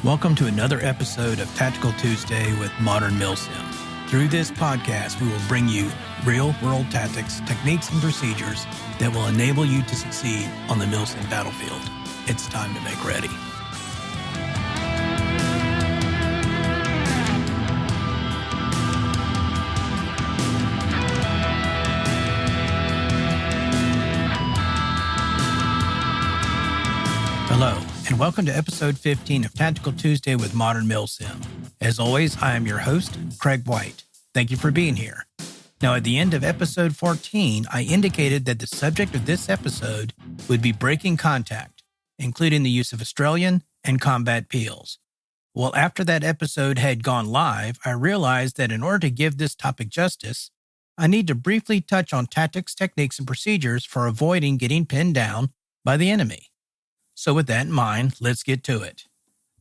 Welcome to another episode of Tactical Tuesday with Modern Milsim. Through this podcast, we will bring you real-world tactics, techniques, and procedures that will enable you to succeed on the Milsim battlefield. It's time to make ready. Hello, and welcome to episode 15 of Tactical Tuesday with Modern Milsim. As always, I am your host, Craig White. Thank you for being here. Now, at the end of episode 14, I indicated that the subject of this episode would be breaking contact, including the use of Australian and combat peels. Well, after that episode had gone live, I realized that in order to give this topic justice, I need to briefly touch on tactics, techniques, and procedures for avoiding getting pinned down by the enemy. So with that in mind, let's get to it.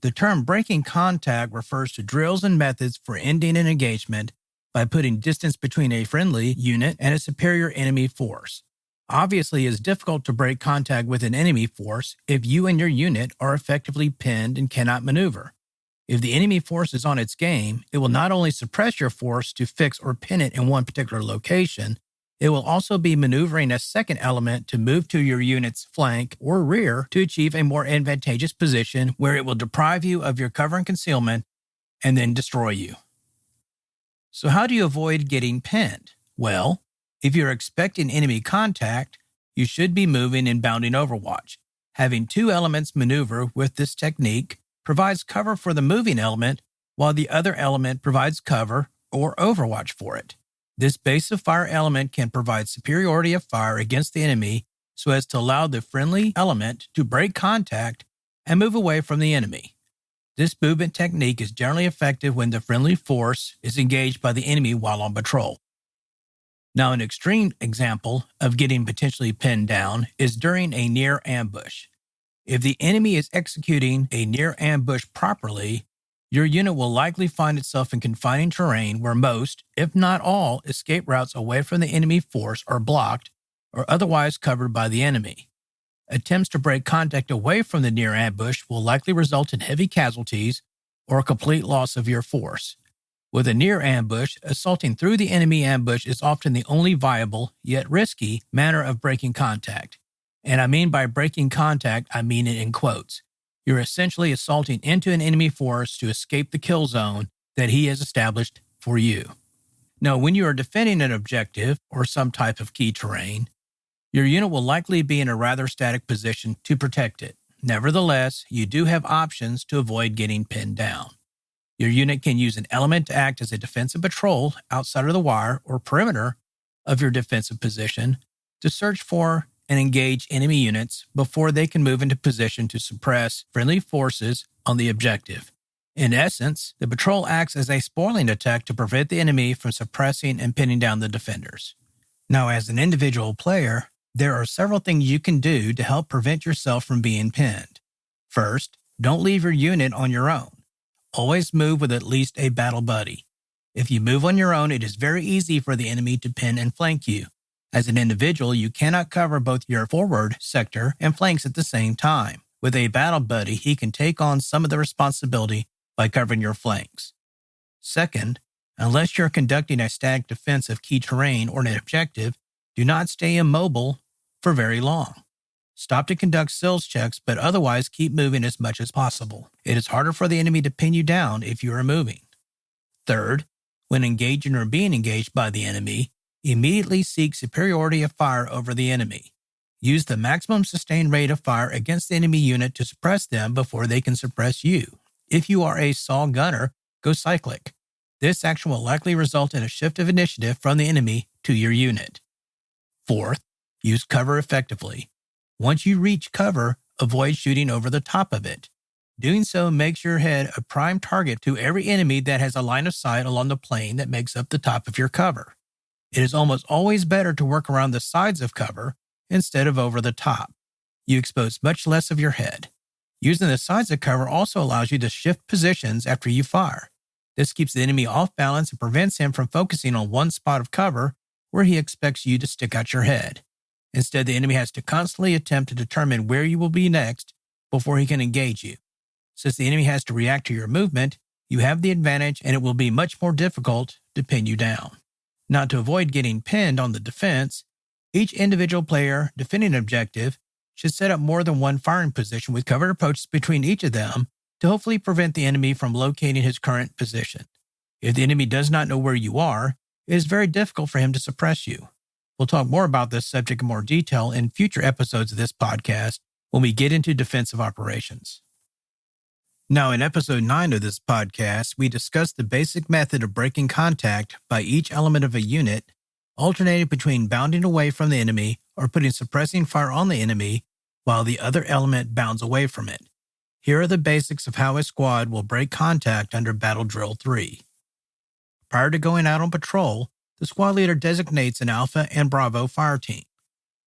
The term breaking contact refers to drills and methods for ending an engagement by putting distance between a friendly unit and a superior enemy force. Obviously, it's difficult to break contact with an enemy force if you and your unit are effectively pinned and cannot maneuver. If the enemy force is on its game, it will not only suppress your force to fix or pin it in one particular location, it will also be maneuvering a second element to move to your unit's flank or rear to achieve a more advantageous position where it will deprive you of your cover and concealment and then destroy you. So how do you avoid getting pinned? Well, if you're expecting enemy contact, you should be moving in bounding overwatch. Having two elements maneuver with this technique provides cover for the moving element while the other element provides cover or overwatch for it. This base of fire element can provide superiority of fire against the enemy so as to allow the friendly element to break contact and move away from the enemy. This movement technique is generally effective when the friendly force is engaged by the enemy while on patrol. Now, an extreme example of getting potentially pinned down is during a near ambush. If the enemy is executing a near ambush properly, your unit will likely find itself in confining terrain where most, if not all, escape routes away from the enemy force are blocked or otherwise covered by the enemy. Attempts to break contact away from the near ambush will likely result in heavy casualties or a complete loss of your force. With a near ambush, assaulting through the enemy ambush is often the only viable, yet risky, manner of breaking contact. And I mean by breaking contact, I mean it in quotes. You're essentially assaulting into an enemy force to escape the kill zone that he has established for you. Now, when you are defending an objective or some type of key terrain, your unit will likely be in a rather static position to protect it. Nevertheless, you do have options to avoid getting pinned down. Your unit can use an element to act as a defensive patrol outside of the wire or perimeter of your defensive position to search for and engage enemy units before they can move into position to suppress friendly forces on the objective. In essence, the patrol acts as a spoiling attack to prevent the enemy from suppressing and pinning down the defenders. Now, as an individual player, there are several things you can do to help prevent yourself from being pinned. First, don't leave your unit on your own. Always move with at least a battle buddy. If you move on your own, it is very easy for the enemy to pin and flank you. As an individual, you cannot cover both your forward sector and flanks at the same time. With a battle buddy, he can take on some of the responsibility by covering your flanks. Second, unless you're conducting a static defense of key terrain or an objective, do not stay immobile for very long. Stop to conduct skills checks, but otherwise keep moving as much as possible. It is harder for the enemy to pin you down if you are moving. Third, when engaging or being engaged by the enemy, immediately seek superiority of fire over the enemy. Use the maximum sustained rate of fire against the enemy unit to suppress them before they can suppress you. If you are a saw gunner, go cyclic. This action will likely result in a shift of initiative from the enemy to your unit. Fourth, use cover effectively. Once you reach cover, avoid shooting over the top of it. Doing so makes your head a prime target to every enemy that has a line of sight along the plane that makes up the top of your cover. It is almost always better to work around the sides of cover instead of over the top. You expose much less of your head. Using the sides of cover also allows you to shift positions after you fire. This keeps the enemy off balance and prevents him from focusing on one spot of cover where he expects you to stick out your head. Instead, the enemy has to constantly attempt to determine where you will be next before he can engage you. Since the enemy has to react to your movement, you have the advantage and it will be much more difficult to pin you down. Now, to avoid getting pinned on the defense, each individual player defending an objective should set up more than one firing position with covered approaches between each of them to hopefully prevent the enemy from locating his current position. If the enemy does not know where you are, it is very difficult for him to suppress you. We'll talk more about this subject in more detail in future episodes of this podcast when we get into defensive operations. Now, in episode 9 of this podcast, we discussed the basic method of breaking contact by each element of a unit, alternating between bounding away from the enemy or putting suppressing fire on the enemy while the other element bounds away from it. Here are the basics of how a squad will break contact under Battle Drill 3. Prior to going out on patrol, the squad leader designates an Alpha and Bravo fire team.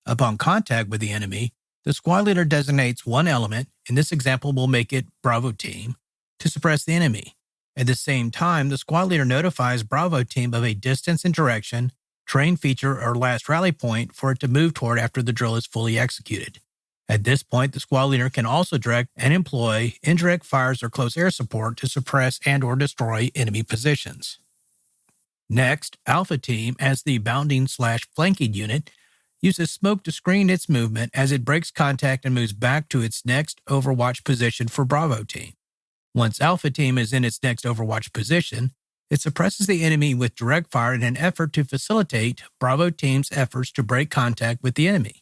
Upon contact with the enemy, the squad leader designates one element, in this example we'll make it Bravo team, to suppress the enemy. At the same time, the squad leader notifies Bravo team of a distance and direction, terrain feature, or last rally point for it to move toward after the drill is fully executed. At this point, the squad leader can also direct and employ indirect fires or close air support to suppress and or destroy enemy positions. Next, Alpha Team, as the bounding/flanking unit, uses smoke to screen its movement as it breaks contact and moves back to its next overwatch position for Bravo Team. Once Alpha Team is in its next overwatch position, it suppresses the enemy with direct fire in an effort to facilitate Bravo Team's efforts to break contact with the enemy.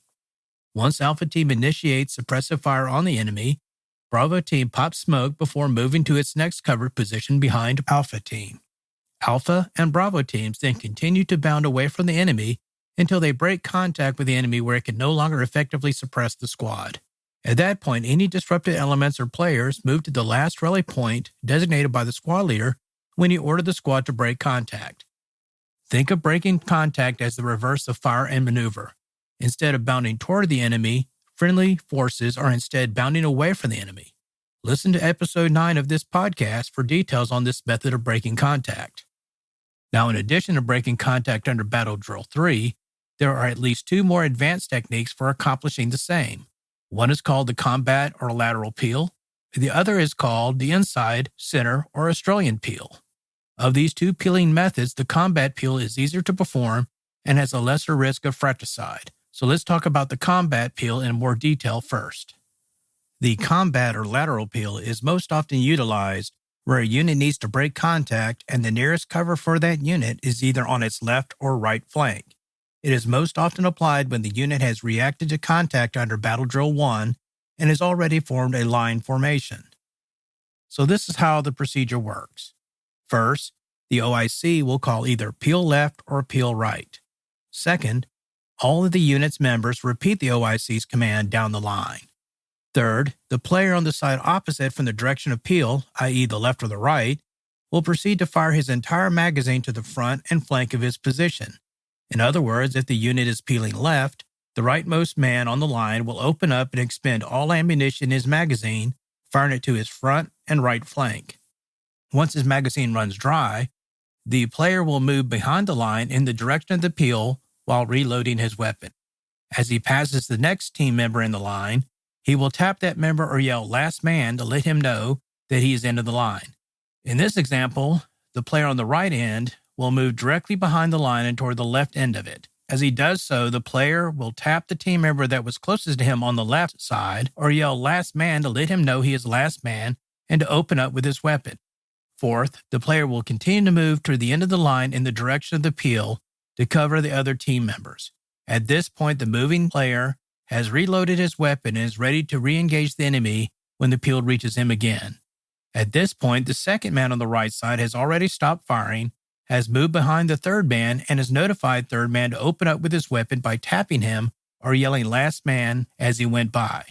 Once Alpha Team initiates suppressive fire on the enemy, Bravo Team pops smoke before moving to its next covered position behind Alpha Team. Alpha and Bravo teams then continue to bound away from the enemy until they break contact with the enemy where it can no longer effectively suppress the squad. At that point, any disrupted elements or players move to the last rally point designated by the squad leader when you order the squad to break contact. Think of breaking contact as the reverse of fire and maneuver. Instead of bounding toward the enemy, friendly forces are instead bounding away from the enemy. Listen to episode 9 of this podcast for details on this method of breaking contact. Now, in addition to breaking contact under Battle Drill 3, there are at least 2 more advanced techniques for accomplishing the same. One is called the combat or lateral peel. The other is called the inside, center, or Australian peel. Of these 2 peeling methods, the combat peel is easier to perform and has a lesser risk of fratricide. So let's talk about the combat peel in more detail first. The combat or lateral peel is most often utilized where a unit needs to break contact and the nearest cover for that unit is either on its left or right flank. It is most often applied when the unit has reacted to contact under Battle Drill 1 and has already formed a line formation. So this is how the procedure works. First, the OIC will call either peel left or peel right. Second, all of the unit's members repeat the OIC's command down the line. Third, the player on the side opposite from the direction of peel, i.e. the left or the right, will proceed to fire his entire magazine to the front and flank of his position. In other words, if the unit is peeling left, the rightmost man on the line will open up and expend all ammunition in his magazine, firing it to his front and right flank. Once his magazine runs dry, the player will move behind the line in the direction of the peel while reloading his weapon. As he passes the next team member in the line, he will tap that member or yell "last man" to let him know that he is into the line. In this example, the player on the right end will move directly behind the line and toward the left end of it. As he does so, the player will tap the team member that was closest to him on the left side or yell "last man" to let him know he is last man and to open up with his weapon. Fourth, the player will continue to move to the end of the line in the direction of the peel to cover the other team members. At this point, the moving player has reloaded his weapon and is ready to re-engage the enemy when the peel reaches him again. At this point, the second man on the right side has already stopped firing, has moved behind the third man, and has notified third man to open up with his weapon by tapping him or yelling "last man" as he went by.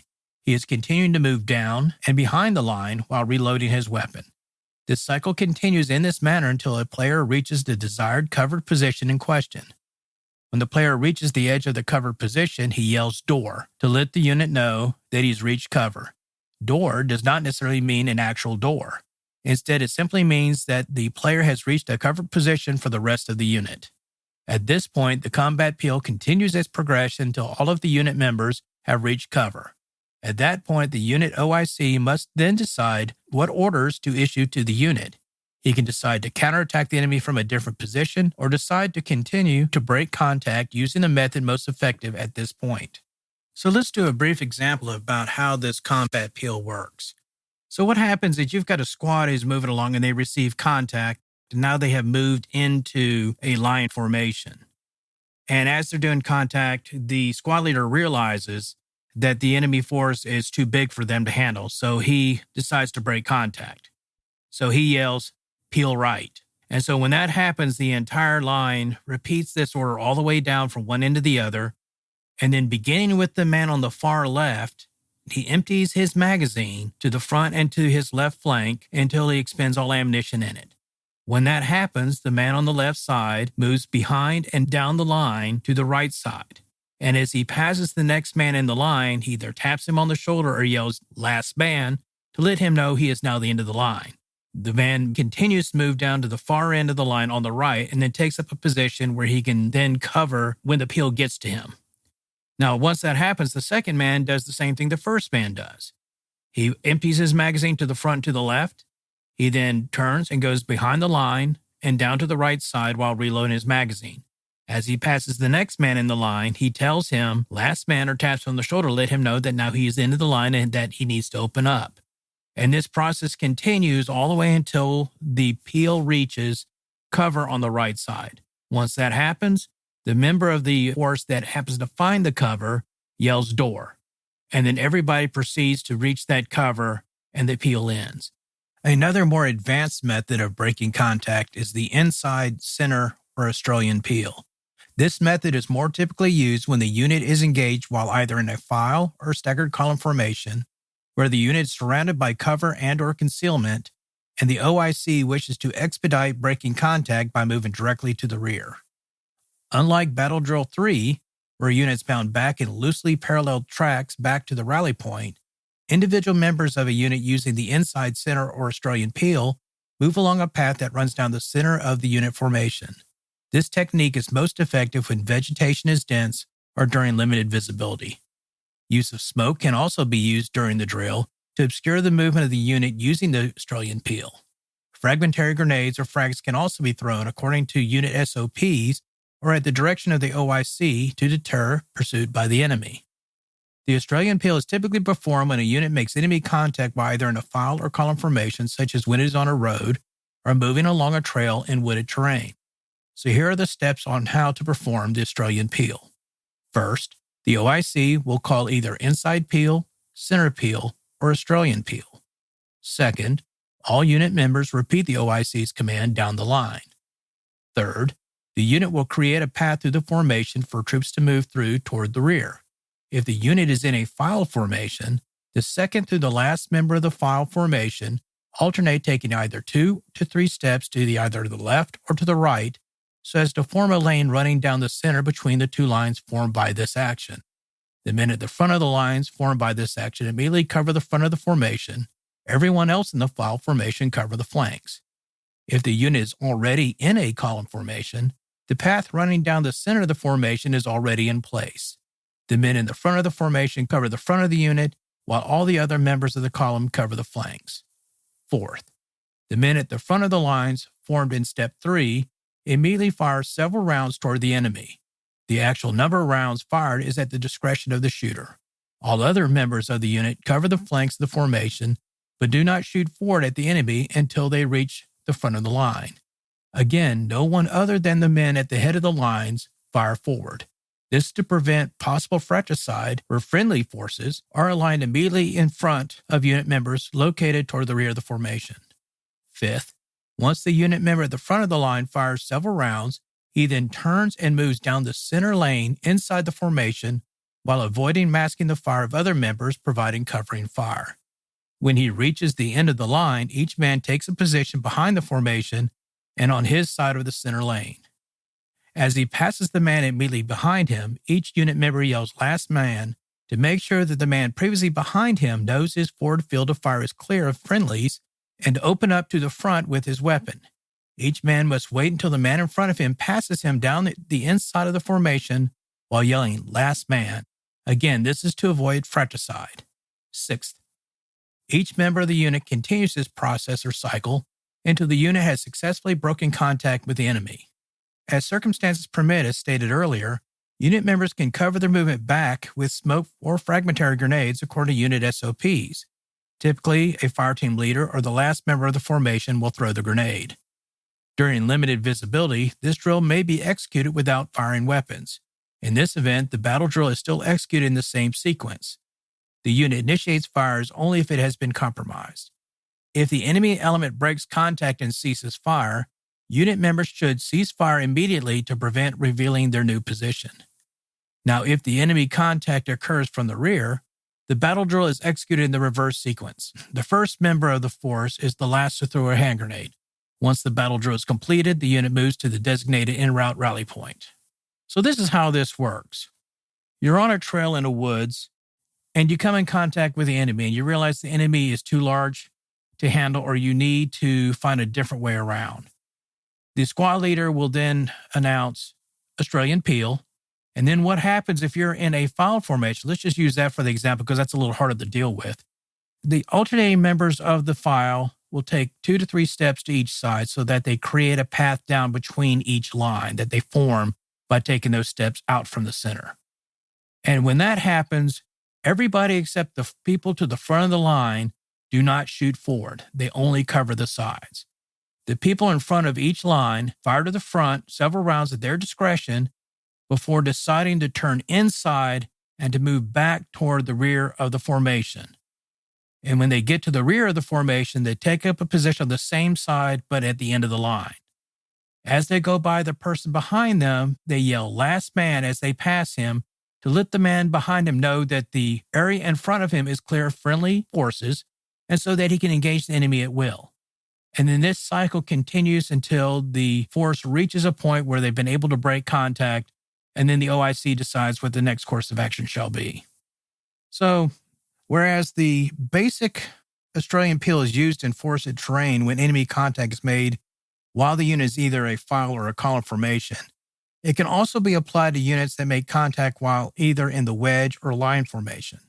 He is continuing to move down and behind the line while reloading his weapon. This cycle continues in this manner until a player reaches the desired covered position in question. When the player reaches the edge of the covered position, he yells "door" to let the unit know that he's reached cover. Door does not necessarily mean an actual door. Instead, it simply means that the player has reached a covered position for the rest of the unit. At this point, the combat peel continues its progression until all of the unit members have reached cover. At that point, the unit OIC must then decide what orders to issue to the unit. He can decide to counterattack the enemy from a different position or decide to continue to break contact using the method most effective at this point. So let's do a brief example about how this combat peel works. So what happens is you've got a squad who's moving along and they receive contact, and now they have moved into a line formation. And as they're doing contact, the squad leader realizes that the enemy force is too big for them to handle, so he decides to break contact. So he yells, "Peel right." And so when that happens, the entire line repeats this order all the way down from one end to the other. And then beginning with the man on the far left, he empties his magazine to the front and to his left flank until he expends all ammunition in it. When that happens, the man on the left side moves behind and down the line to the right side. And as he passes the next man in the line, he either taps him on the shoulder or yells, "Last man," to let him know he is now the end of the line. The man continues to move down to the far end of the line on the right and then takes up a position where he can then cover when the peel gets to him. Now, once that happens, the second man does the same thing the first man does. He empties his magazine to the front and to the left. He then turns and goes behind the line and down to the right side while reloading his magazine. As he passes the next man in the line, he tells him, "Last man," or taps on the shoulder to let him know that now he is into the line and that he needs to open up. And this process continues all the way until the peel reaches cover on the right side. Once that happens, the member of the force that happens to find the cover yells, "Door." And then everybody proceeds to reach that cover and the peel ends. Another more advanced method of breaking contact is the inside, center, or Australian peel. This method is more typically used when the unit is engaged while either in a file or staggered column formation, where the unit is surrounded by cover and or concealment, and the OIC wishes to expedite breaking contact by moving directly to the rear. Unlike Battle Drill 3, where units bound back in loosely parallel tracks back to the rally point, individual members of a unit using the inside, center, or Australian peel move along a path that runs down the center of the unit formation. This technique is most effective when vegetation is dense or during limited visibility. Use of smoke can also be used during the drill to obscure the movement of the unit using the Australian peel. Fragmentary grenades or frags can also be thrown according to unit SOPs or at the direction of the OIC to deter pursuit by the enemy. The Australian peel is typically performed when a unit makes enemy contact by either in a file or column formation, such as when it is on a road or moving along a trail in wooded terrain. So here are the steps on how to perform the Australian peel. First, the OIC will call either inside peel, center peel, or Australian peel. Second, all unit members repeat the OIC's command down the line. Third, the unit will create a path through the formation for troops to move through toward the rear. If the unit is in a file formation, the second through the last member of the file formation alternate taking either 2 to 3 steps to either the left or to the right so as to form a lane running down the center between the two lines formed by this action. The men at the front of the lines formed by this action immediately cover the front of the formation. Everyone else in the file formation cover the flanks. If the unit is already in a column formation, the path running down the center of the formation is already in place. The men in the front of the formation cover the front of the unit, while all the other members of the column cover the flanks. Fourth, the men at the front of the lines, formed in step 3, immediately fire several rounds toward the enemy. The actual number of rounds fired is at the discretion of the shooter. All other members of the unit cover the flanks of the formation, but do not shoot forward at the enemy until they reach the front of the line. Again, no one other than the men at the head of the lines fire forward. This is to prevent possible fratricide where friendly forces are aligned immediately in front of unit members located toward the rear of the formation. Fifth, once the unit member at the front of the line fires several rounds, he then turns and moves down the center lane inside the formation while avoiding masking the fire of other members providing covering fire. When he reaches the end of the line, each man takes a position behind the formation and on his side of the center lane. As he passes the man immediately behind him, each unit member yells "last man" to make sure that the man previously behind him knows his forward field of fire is clear of friendlies and to open up to the front with his weapon. Each man must wait until the man in front of him passes him down the inside of the formation while yelling "last man." Again, this is to avoid fratricide. Sixth, Each member of the unit continues this process or cycle until the unit has successfully broken contact with the enemy. As circumstances permit, as stated earlier, unit members can cover their movement back with smoke or fragmentary grenades according to unit SOPs. Typically, a fireteam leader or the last member of the formation will throw the grenade. During limited visibility, this drill may be executed without firing weapons. In this event, the battle drill is still executed in the same sequence. The unit initiates fires only if it has been compromised. If the enemy element breaks contact and ceases fire, unit members should cease fire immediately to prevent revealing their new position. Now, if the enemy contact occurs from the rear, the battle drill is executed in the reverse sequence. The first member of the force is the last to throw a hand grenade. Once the battle drill is completed, the unit moves to the designated en route rally point. So this is how this works. You're on a trail in the woods, and you come in contact with the enemy, and you realize the enemy is too large to handle, or you need to find a different way around. The squad leader will then announce Australian peel. And then what happens if you're in a file formation? Let's just use that for the example because that's a little harder to deal with. The alternating members of the file will take 2 to 3 steps to each side so that they create a path down between each line that they form by taking those steps out from the center. And when that happens, everybody except the people to the front of the line do not shoot forward. They only cover the sides. The people in front of each line fire to the front several rounds at their discretion before deciding to turn inside and to move back toward the rear of the formation. And when they get to the rear of the formation, they take up a position on the same side but at the end of the line. As they go by the person behind them, they yell "last man" as they pass him to let the man behind him know that the area in front of him is clear of friendly forces and so that he can engage the enemy at will. And then this cycle continues until the force reaches a point where they've been able to break contact, and then the OIC decides what the next course of action shall be. So, whereas the basic Australian peel is used in forced terrain when enemy contact is made while the unit is either a file or a column formation, it can also be applied to units that make contact while either in the wedge or line formation.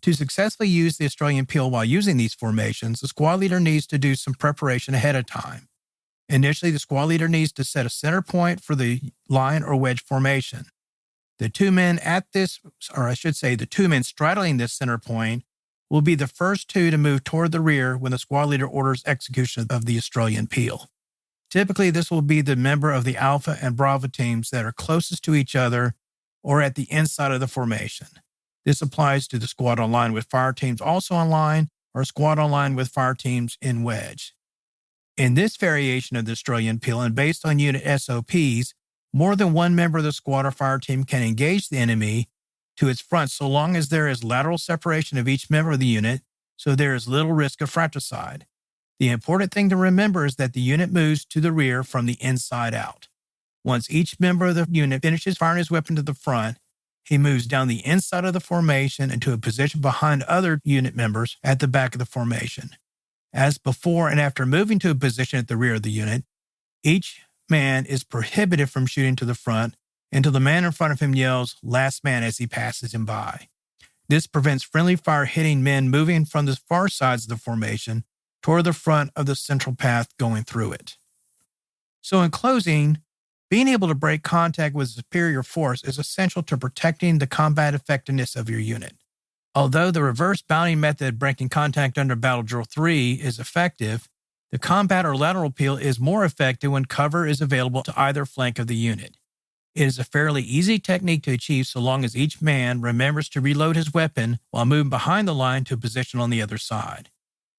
To successfully use the Australian peel while using these formations, the squad leader needs to do some preparation ahead of time. Initially, the squad leader needs to set a center point for the line or wedge formation. The 2 men the 2 men straddling this center point will be the first 2 to move toward the rear when the squad leader orders execution of the Australian peel. Typically, this will be the member of the Alpha and Bravo teams that are closest to each other or at the inside of the formation. This applies to the squad on line with fire teams also on line or squad on line with fire teams in wedge. In this variation of the Australian peel and based on unit SOPs, more than one member of the squad or fire team can engage the enemy to its front so long as there is lateral separation of each member of the unit, so there is little risk of fratricide. The important thing to remember is that the unit moves to the rear from the inside out. Once each member of the unit finishes firing his weapon to the front, he moves down the inside of the formation into a position behind other unit members at the back of the formation. As before and after moving to a position at the rear of the unit, each man is prohibited from shooting to the front until the man in front of him yells "last man" as he passes him by. This prevents friendly fire hitting men moving from the far sides of the formation toward the front of the central path going through it. So in closing, being able to break contact with a superior force is essential to protecting the combat effectiveness of your unit. Although the reverse bounding method breaking contact under Battle Drill 3 is effective, the combat or lateral peel is more effective when cover is available to either flank of the unit. It is a fairly easy technique to achieve so long as each man remembers to reload his weapon while moving behind the line to a position on the other side.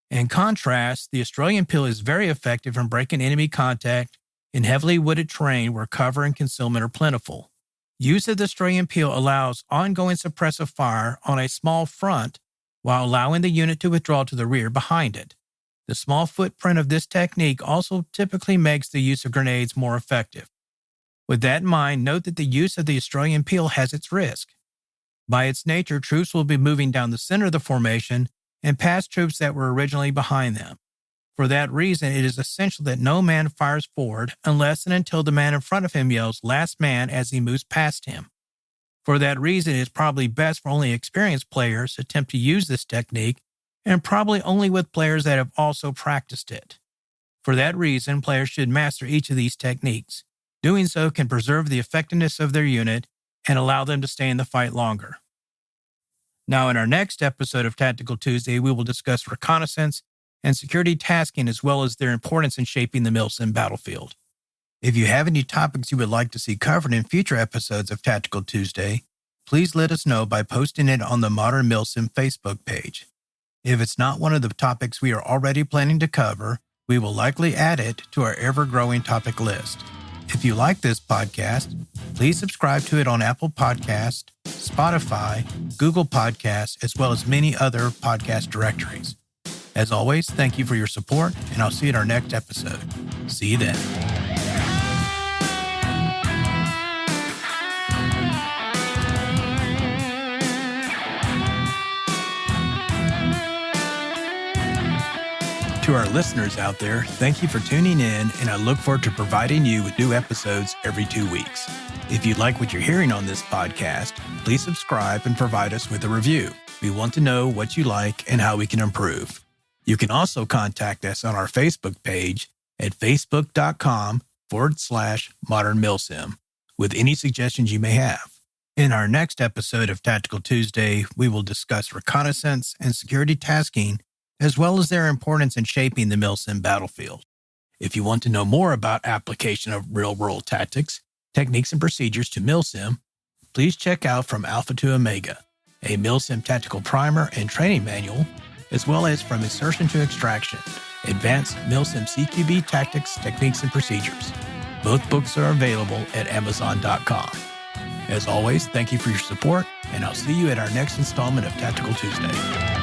In contrast, the Australian peel is very effective in breaking enemy contact in heavily wooded terrain where cover and concealment are plentiful. Use of the Australian peel allows ongoing suppressive fire on a small front while allowing the unit to withdraw to the rear behind it. The small footprint of this technique also typically makes the use of grenades more effective. With that in mind, note that the use of the Australian peel has its risk. By its nature, troops will be moving down the center of the formation and past troops that were originally behind them. For that reason, it is essential that no man fires forward unless and until the man in front of him yells "last man" as he moves past him. For that reason, it is probably best for only experienced players to attempt to use this technique and probably only with players that have also practiced it. For that reason, players should master each of these techniques. Doing so can preserve the effectiveness of their unit and allow them to stay in the fight longer. Now, in our next episode of Tactical Tuesday, we will discuss reconnaissance and security tasking as well as their importance in shaping the Milsim battlefield. If you have any topics you would like to see covered in future episodes of Tactical Tuesday, please let us know by posting it on the Modern Milsim Facebook page. If it's not one of the topics we are already planning to cover, we will likely add it to our ever-growing topic list. If you like this podcast, please subscribe to it on Apple Podcasts, Spotify, Google Podcasts, as well as many other podcast directories. As always, thank you for your support, and I'll see you in our next episode. See you then. To our listeners out there, thank you for tuning in, and I look forward to providing you with new episodes every 2 weeks. If you like what you're hearing on this podcast, please subscribe and provide us with a review. We want to know what you like and how we can improve. You can also contact us on our Facebook page at facebook.com/Modern Milsim with any suggestions you may have. In our next episode of Tactical Tuesday, we will discuss reconnaissance and security tasking, as well as their importance in shaping the Milsim battlefield. If you want to know more about application of real-world tactics, techniques, and procedures to Milsim, please check out From Alpha to Omega, a Milsim tactical primer and training manual, as well as From Insertion to Extraction, Advanced Milsim CQB Tactics, Techniques, and Procedures. Both books are available at Amazon.com. As always, thank you for your support, and I'll see you at our next installment of Tactical Tuesday.